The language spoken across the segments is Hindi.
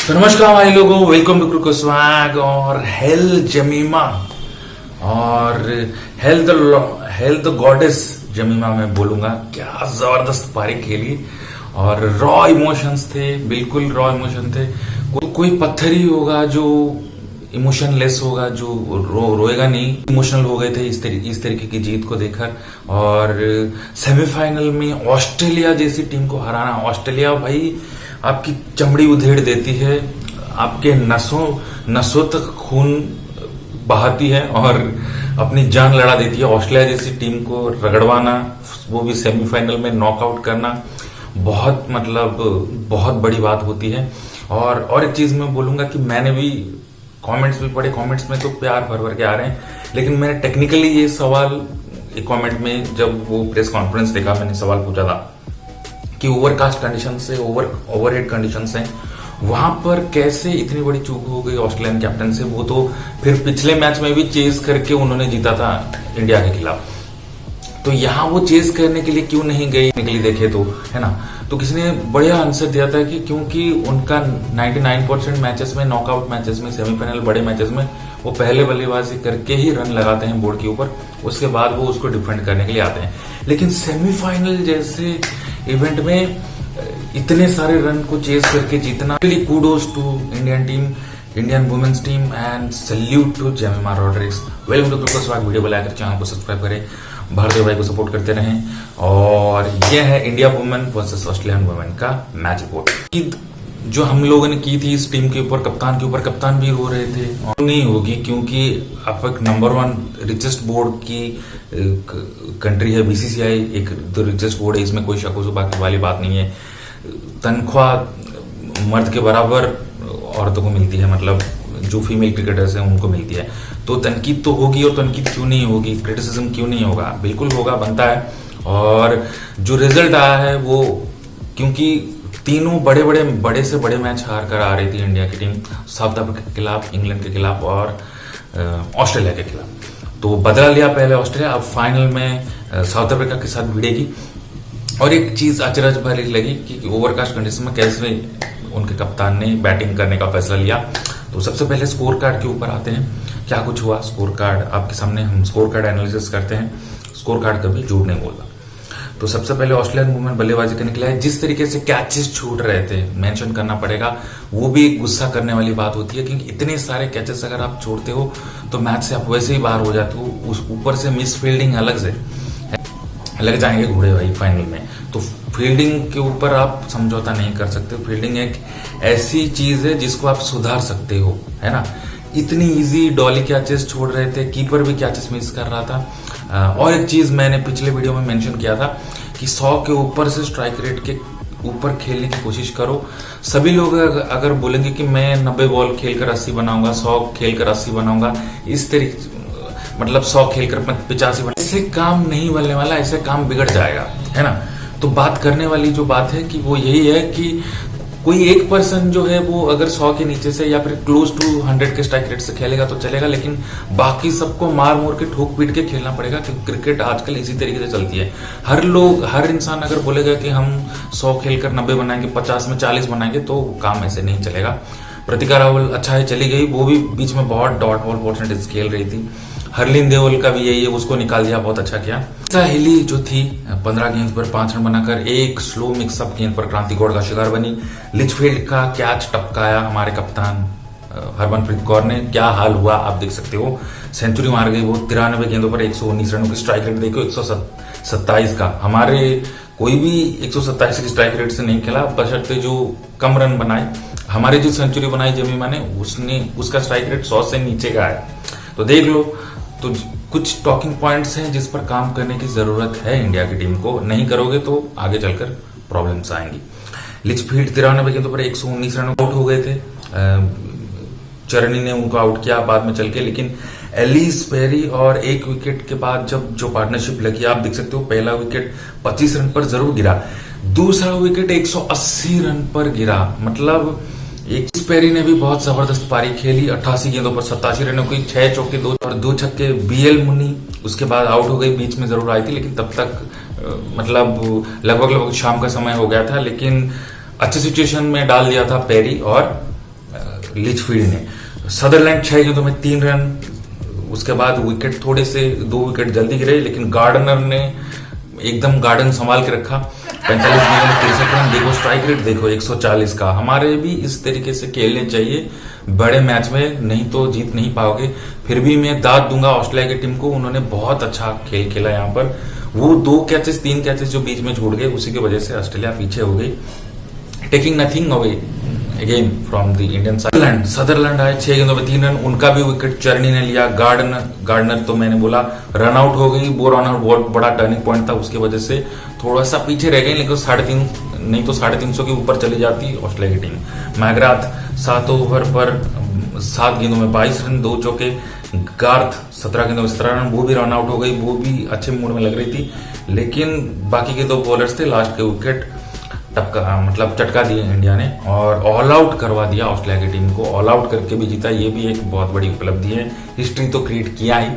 तो नमस्कार भाई लोगों, वेलकम टू क्रिकेट स्वैग। और हेल जमीमा और हेल द गॉडेस जमीमा मैं बोलूंगा। क्या जबरदस्त पारी खेली और रॉ इमोशंस थे, बिल्कुल रॉ इमोशन थे। कोई पत्थर ही होगा जो इमोशनलेस होगा, जो रोएगा नहीं। इमोशनल हो गए थे इस तरीके की जीत को देखकर। और सेमीफाइनल में ऑस्ट्रेलिया जैसी टीम को हराना, ऑस्ट्रेलिया भाई आपकी चमड़ी उधेड़ देती है, आपके नसों तक खून बहाती है और अपनी जान लड़ा देती है। ऑस्ट्रेलिया जैसी टीम को रगड़वाना, वो भी सेमीफाइनल में नॉकआउट करना, बहुत बड़ी बात होती है। और एक चीज मैं बोलूंगा कि मैंने भी कमेंट्स भी पढ़े, कमेंट्स में तो प्यार भर भर के आ रहे हैं, लेकिन मैंने टेक्निकली ये सवाल एक कमेंट में जब वो प्रेस कॉन्फ्रेंस देखा, मैंने सवाल पूछा था कि ओवरकास्ट कंडीशन से, ओवरहेड कंडीशन से वहां पर कैसे इतनी बड़ी चूक हो गई ऑस्ट्रेलियन कैप्टन से। वो तो फिर पिछले मैच में भी चेज करके उन्होंने जीता था इंडिया के खिलाफ, तो यहां वो चेज करने के लिए क्यों नहीं गई निकली देखे तो, है ना। तो किसी ने बढ़िया आंसर दिया था कि क्योंकि उनका 99% मैचेस में, नॉकआउट मैचेस में, सेमीफाइनल बड़े मैचेस में वो पहले बल्लेबाजी करके ही रन लगाते हैं बोर्ड के ऊपर, उसके बाद वो उसको डिफेंड करने के लिए आते हैं। लेकिन सेमीफाइनल जैसे इवेंट में इतने सारे रन को चेस करके जीतना, really kudos to Indian team, Indian women's team and salute to Jemimah Rodrigues. Welcome to cricket swag. Video को लाइक करें, चैनल को सब्सक्राइब करें, भारतीय भाई को सपोर्ट करते रहें। और ये है India women versus Australian women का मैच रिपोर्ट जो हम लोगों ने की थी इस टीम के ऊपर, कप्तान के ऊपर। कप्तान भी रो रहे थे, और नहीं होगी क्योंकि आप एक नंबर 1 रिचेस्ट बोर्ड की कंट्री है बीसीसीआई, एक तो रिचेस्ट बोर्ड है, इसमें कोई शक बाकी वाली बात नहीं है। तनख्वाह मर्द के बराबर औरतों को मिलती है, मतलब जो फीमेल क्रिकेटर्स हैं उनको मिलती है। तो तनकीद तो होगी, और तनकीद क्यों नहीं होगी, क्रिटिसिज्म क्यों नहीं होगा, बिल्कुल होगा, बनता है। और जो रिजल्ट आया है वो, क्योंकि तीनों बड़े से बड़े मैच हार कर आ रही थी इंडिया की टीम, साउथ अफ्रीका के खिलाफ, इंग्लैंड के खिलाफ और ऑस्ट्रेलिया के खिलाफ। तो बदला लिया पहले ऑस्ट्रेलिया, अब फाइनल में साउथ अफ्रीका के साथ भिड़ेगी। और एक चीज अचरज भरी लगी कि ओवरकास्ट कंडीशन में कैसे उनके कप्तान ने बैटिंग करने का फैसला लिया। तो सबसे पहले स्कोर कार्ड के ऊपर आते हैं, क्या कुछ हुआ। स्कोर कार्ड आपके सामने, हम स्कोर कार्ड एनालिसिस करते हैं, स्कोर कार्ड कभी झूठ नहीं बोलता। तो सबसे पहले ऑस्ट्रेलियन वुमेन बल्लेबाजी करने के लिए, जिस तरीके से कैचेस छूट रहे थे, मेंशन करना पड़ेगा, वो भी एक गुस्सा करने वाली बात होती है, क्योंकि इतने सारे कैचेस अगर आप छोड़ते हो तो मैच से आप वैसे ही बाहर हो जाते हो। उस ऊपर से मिस फील्डिंग अलग से लग जाएंगे घोड़े भाई फाइनल में। तो फील्डिंग के ऊपर आप समझौता नहीं कर सकते। फील्डिंग एक ऐसी चीज है जिसको आप सुधार सकते हो, है ना। इतनी इजी डॉली कैचेस छोड़ रहे थे, कीपर भी कैचेस मिस कर रहा था। और एक चीज मैंने पिछले वीडियो में मेंशन किया था कि 100 के ऊपर से स्ट्राइक रेट के ऊपर खेलने की कोशिश करो। सभी लोग अगर बोलेंगे कि मैं 90 बॉल खेलकर 80 बनाऊंगा, 100 खेलकर 80 बनाऊंगा, इस तरीके, मतलब 100 खेलकर 85 ऐसे काम नहीं बनने वाला, ऐसे काम बिगड़ जाएगा, है ना। तो बात करने वाली जो बात है कि वो यही है कि कोई एक पर्सन जो है वो अगर 100 के नीचे से या फिर क्लोज टू 100 के स्ट्राइक रेट से खेलेगा तो चलेगा, लेकिन बाकी सबको मार मोर के ठोक पीट के खेलना पड़ेगा, क्योंकि क्रिकेट आजकल इसी तरीके से चलती है। हर इंसान अगर बोलेगा कि हम 100 खेलकर 90 बनाएंगे, 50 में 40 बनाएंगे, तो काम ऐसे नहीं चलेगा। प्रतिका रावल अच्छा है, चली गई, वो भी बीच में बहुत डॉट बॉल परसेंटेज खेल रही थी। हरलीन देओल का भी यही है, उसको निकाल दिया, बहुत अच्छा किया। हिली जो थी 15 गेंद पर 5 रन बनाकर एक स्लो मिक्सअप गेंद पर क्रांति गौड़ का शिकार बनी। लिचफील्ड का कैच टपकाया हमारे कप्तान हरमनप्रीत कौर ने, क्या हाल हुआ आप देख सकते हो। सेंचुरी मार गई वो 93 गेंदों पर 119 रनों की स्ट्राइक रेट देखो, 127 का। हमारे कोई भी 127 की स्ट्राइक रेट से नहीं खेला, बशर्ते जो कम रन बनाए। हमारे जो सेंचुरी बनाई जमीमा ने, उसका स्ट्राइक रेट 100 से नीचे का है। तो देख लो, तो कुछ टॉकिंग पॉइंट्स हैं जिस पर काम करने की जरूरत है इंडिया की टीम को। नहीं करोगे तो आगे चलकर प्रॉब्लम्स आएंगी। लिचफील्ड 93 गेंदों पर 119 रन आउट हो गए थे। चरनी ने उनको आउट किया बाद में चल के, लेकिन एलिस पेरी और एक विकेट के बाद जब जो पार्टनरशिप लगी, आप देख सकते हो पहला विकेट 25 रन पर जरूर गिरा, दूसरा विकेट 180 रन पर गिरा। मतलब एक पेरी ने भी बहुत जबरदस्त पारी खेली, 88 गेंदों पर 87 रनों की, 6 चौके 2 छक्के। बीएल मुनी उसके बाद आउट हो गई, बीच में जरूर आई थी, लेकिन तब तक लगभग शाम का समय हो गया था, लेकिन अच्छे सिचुएशन में डाल दिया था पेरी और लिचफील्ड ने। सदरलैंड 6 गेंदों में 3 रन, उसके बाद विकेट थोड़े से 2 विकेट जल्दी गिरे, लेकिन गार्डनर ने एकदम गार्डन संभाल के रखा। 45 गेंदों में 63 रन। देखो स्ट्राइक रेट देखो 140 का। हमारे भी इस तरीके से खेलने चाहिए बड़े मैच में, नहीं तो जीत नहीं पाओगे। फिर भी मैं दाद दूंगा ऑस्ट्रेलिया की टीम को, उन्होंने बहुत अच्छा खेल खेला यहाँ पर। वो 2 कैचेस 3 कैचेस जो बीच में छूट गए, उसी की वजह से ऑस्ट्रेलिया पीछे हो गई। Taking nothing away again from the Indian side. Sutherland आए 6 गेंदों में 3 रन, उनका भी विकेट चर्नी ने लिया। गार्डनर तो मैंने बोला रन आउट हो गई, वो रन आउट बहुत बड़ा टर्निंग पॉइंट था, उसकी वजह से थोड़ा सा पीछे रह गई, लेकिन 3.5 नहीं तो 350 के ऊपर चली जाती ऑस्ट्रेलिया की टीम। मैग्राथ 7 ओवर पर 7 गेंदों में 22 रन, 2 चौके। गार्थ 17 गेंदों में 17 रन, वो भी रन आउट हो गई, वो भी अच्छे मूड में लग रही थी, लेकिन बाकी के 2 बॉलर्स थे, लास्ट के विकेट चटका दिए इंडिया ने और ऑल आउट करवा दिया ऑस्ट्रेलिया की टीम को। ऑल आउट करके भी जीता, ये भी एक बहुत बड़ी उपलब्धि है। हिस्ट्री तो क्रिएट किया ही।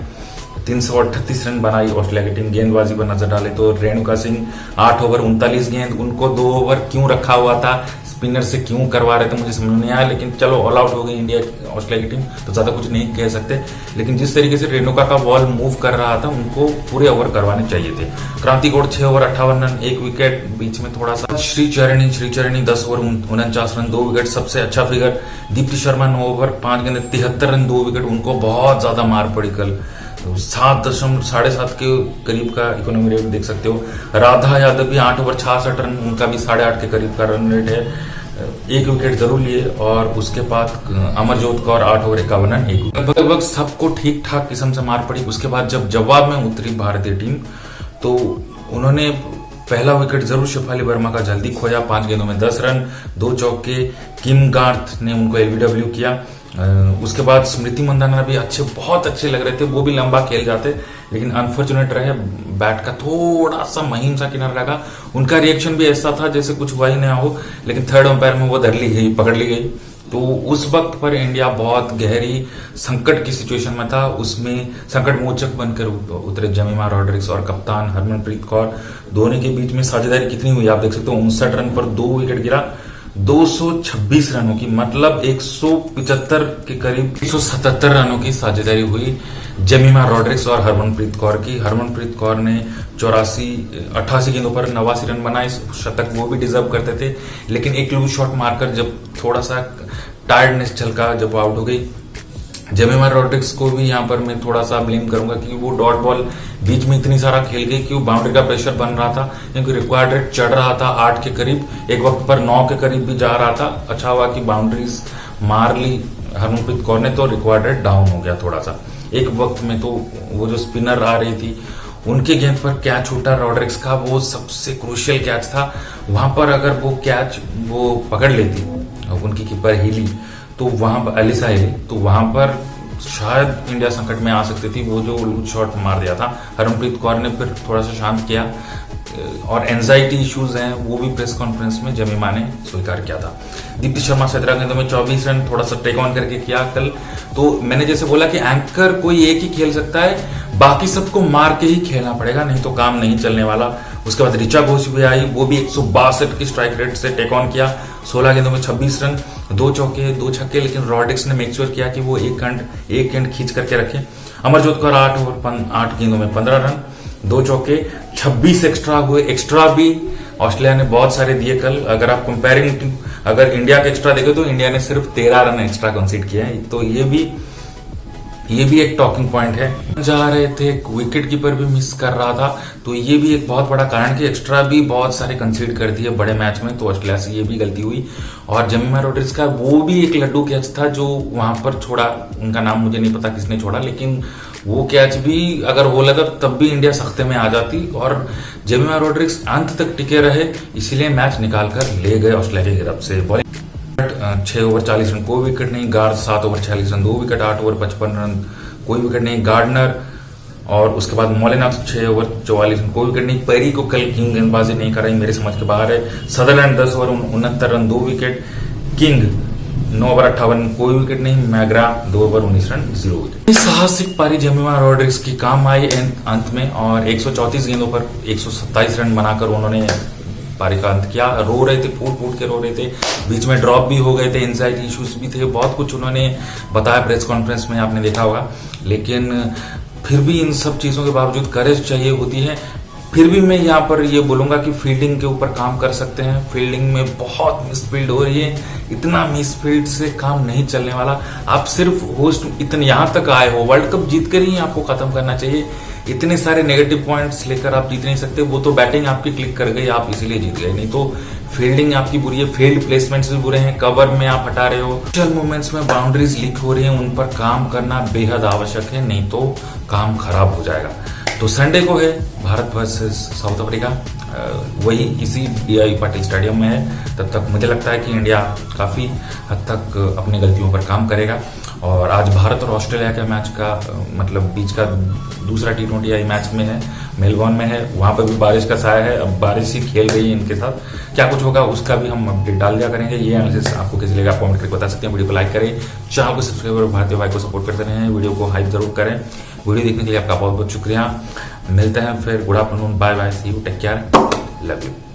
338 रन बनाई ऑस्ट्रेलिया की टीम। गेंदबाजी पर नजर डाले तो रेणुका सिंह 8 ओवर 39 गेंद, उनको 2 ओवर क्यों रखा हुआ था, स्पिनर से क्यों करवा रहे थे मुझे समझ नहीं आया, लेकिन चलो ऑल आउट हो गई इंडिया ऑस्ट्रेलिया की टीम, तो ज्यादा कुछ नहीं कह सकते। लेकिन जिस तरीके से रेणुका का बॉल मूव कर रहा था, उनको पूरे ओवर करवाने चाहिए थे। क्रांति गौड़ 6 ओवर 58 रन, 1 विकेट, बीच में थोड़ा सा। श्रीचरणी 10 ओवर 49 रन, 2 विकेट, सबसे अच्छा फिगर। दीप्ति शर्मा 9 ओवर 5 गेंद 73 रन, 2 विकेट, उनको बहुत ज्यादा मार पड़ी कल। 7.5 के करीब का इकोनॉमी रेट देख सकते हो। राधा यादव भी 8 ओवर 66 रन, उनका भी 8.5 के करीब का रन रेट है। 1 विकेट जरूर लिए। और उसके बाद Amarjot Kaur 8 over 51 run, 1 wicket. लगभग सबको ठीक ठाक किस्म से मार पड़ी। उसके बाद जब जवाब में उतरी भारतीय टीम, तो उन्होंने पहला विकेट जरूर शेफाली वर्मा का जल्दी खोया, 5 गेंदों में 10 रन, 2 चौके। किम गार्थ ने उनको एलबीडब्ल्यू किया। उसके बाद स्मृति मंदाना भी बहुत अच्छे लग रहे थे, वो भी लंबा खेल जाते, लेकिन अनफॉर्चुनेट रहे, बैट का थोड़ा सा महीन सा किनारा लगा। उनका रिएक्शन भी ऐसा था जैसे कुछ हुआ ही ना हो, लेकिन थर्ड अंपायर में वो पकड़ ली गई। तो उस वक्त पर इंडिया बहुत गहरी संकट की सिचुएशन में था। उसमें संकट मोचक बनकर उतरे जमीमा रॉड्रिक्स और कप्तान हरमनप्रीत कौर। दोनों के बीच में साझेदारी कितनी हुई आप देख सकते हो। 59 रन पर 2 विकेट गिरा, 226 रनों की, मतलब 175 के करीब 177 रनों की साझेदारी हुई जमीमा रॉड्रिक्स और हरमनप्रीत कौर की। हरमनप्रीत कौर ने 88 गेंदों पर 89 रन बनाए, शतक वो भी डिजर्व करते थे, लेकिन एक लूज शॉट मारकर जब थोड़ा सा टायर्डनेस झलका, जब वो आउट हो गई। जमीमा रॉड्रिक्स को भी यहाँ पर मैं थोड़ा सा ब्लेम करूंगा, क्योंकि वो डॉट बॉल बीच में इतनी सारा खेल गई कि वो बाउंड्री का प्रेशर बन रहा था, क्योंकि रिक्वायर्ड रेट चढ़ रहा था 8 के करीब, एक वक्त पर 9 के करीब भी जा रहा था। अच्छा हुआ कि बाउंड्रीज मार ली हरमनप्रीत कौर ने, तो रिक्वायर्ड रेट डाउन हो गया थोड़ा सा। एक वक्त में तो वो जो स्पिनर आ रही थी, उनके गेंद पर कैच छूटा रॉड्रिक्स का, वो सबसे क्रूशियल कैच था। वहां पर अगर वो कैच वो पकड़ लेती, उनकी कीपर हिली, तो वहां पर एलिसा हिली, तो वहां पर शायद इंडिया संकट में आ सकती थी। वो जो लूज शॉट मार दिया था, हरमनप्रीत कौर ने फिर थोड़ा सा शांत किया। और एंजाइटी इश्यूज हैं, वो भी प्रेस कॉन्फ्रेंस में जमीमा ने स्वीकार किया था। दीप्ति शर्मा 17 गेंदों में 24 रन, थोड़ा सा टेक ऑन करके किया कल। तो मैंने जैसे बोला कि एंकर कोई एक ही खेल सकता है, बाकी सबको मार के ही खेलना पड़ेगा, नहीं तो काम नहीं चलने वाला। उसके बाद ऋचा घोष भी आई, वो भी 162 की स्ट्राइक रेट से टेक ऑन किया। 16 गेंदों में 26 रन, 2 चौके 2 छक्के, लेकिन रॉड्रिक्स ने मेक श्योर किया कि वो एक एंड खींच करके रखे। अमरजोत कौर 8 गेंदों में 15 रन, 2 चौके, 26 एक्स्ट्रा हुए। एक्स्ट्रा भी ऑस्ट्रेलिया ने बहुत सारे दिए कल। अगर आप कंपेयरिंग अगर इंडिया के एक्स्ट्रा देखे तो इंडिया ने सिर्फ 13 रन एक्स्ट्रा कंसीड किया है, तो ये भी एक टॉकिंग पॉइंट है। जा रहे थे, विकेट कीपर भी मिस कर रहा था, तो ये भी एक बहुत बड़ा कारण कि एक्स्ट्रा भी बहुत सारे कंसीड कर दिए बड़े मैच में, तो ऑस्ट्रेलिया से ये भी गलती हुई। और जमीमा रॉड्रिक्स का वो भी एक लड्डू कैच था जो वहां पर छोड़ा, उनका नाम मुझे नहीं पता किसने छोड़ा, लेकिन वो कैच भी अगर हो लगा तब भी इंडिया सख्ते में आ जाती। और जमीमा रॉड्रिक्स अंत तक टिके रहे, इसीलिए मैच निकाल कर ले गए ऑस्ट्रेलिया की तरफ से। 6 ओवर 40 रन, कोई विकेट नहीं। Guard 7 over 46 run, 2 wicket. 8 over 55 run, कोई विकेट नहीं। गार्डनर और उसके बाद मोलिनॉक्स 6 ओवर 44 रन, कोई विकेट नहीं। पेरी को कल किंग गेंदबाजी नहीं कर रही, मेरे समझ के बाहर है। Sutherland 10 over 69 run, 2 wicket. King 9 over 58, कोई विकेट नहीं। McGrath 2 over 19 run, 0 wicket. साहसिक पारी जमीमा रॉड्रिक्स की काम आई अंत में, और 134 गेंदों पर 127 रन बनाकर उन्होंने पारी का अंत किया। रो रहे थे, फूट फूट के रो रहे थे, बीच में ड्रॉप भी हो गए थे, एंजाइटी इश्यूज भी थे, बहुत कुछ उन्होंने बताया प्रेस कॉन्फ्रेंस में, आपने देखा होगा। लेकिन फिर भी इन सब चीजों के बावजूद करेज चाहिए होती है। फिर भी मैं यहाँ पर ये बोलूंगा कि फील्डिंग के ऊपर काम कर सकते हैं। फील्डिंग में बहुत मिसफील्ड हो रही है, इतना मिसफील्ड से काम नहीं चलने वाला। आप सिर्फ होस्ट इतने यहाँ तक आए हो, वर्ल्ड कप जीत कर ही आपको खत्म करना चाहिए। इतने सारे नेगेटिव पॉइंट्स लेकर आप जीत नहीं सकते। वो तो बैटिंग आपकी क्लिक कर गई, आप इसीलिए जीत गए, नहीं तो फील्डिंग आपकी बुरी है, फील्ड प्लेसमेंट्स भी बुरे हैं, कवर में आप हटा रहे हो, क्रूशियल मोमेंट्स में बाउंड्रीज लीक हो रही हैं, उन पर काम करना बेहद आवश्यक है, नहीं तो काम खराब हो जाएगा। तो संडे को है भारत वर्सेस साउथ अफ्रीका, वही इसी DI पाटिल स्टेडियम में है। तब तक मुझे लगता है कि इंडिया काफी हद तक अपनी गलतियों पर काम करेगा। और आज भारत और ऑस्ट्रेलिया के मैच का मतलब बीच का दूसरा T20I मैच में है, मेलबर्न में है, वहां पर भी बारिश का साया है। अब बारिश ही खेल रही है इनके साथ, क्या कुछ होगा उसका भी हम अपडेट डाल दिया करेंगे। ये एनालिसिस आपको कैसे लगा कमेंट करके बता सकते हैं। वीडियो को लाइक करें, चैनल को सब्सक्राइब और भारतीय भाई को सपोर्ट करते रहें, वीडियो को हाइप जरूर करें। वीडियो देखने के लिए आपका बहुत बहुत शुक्रिया। मिलते हैं फिर, good afternoon, bye bye, see you, take care, love you.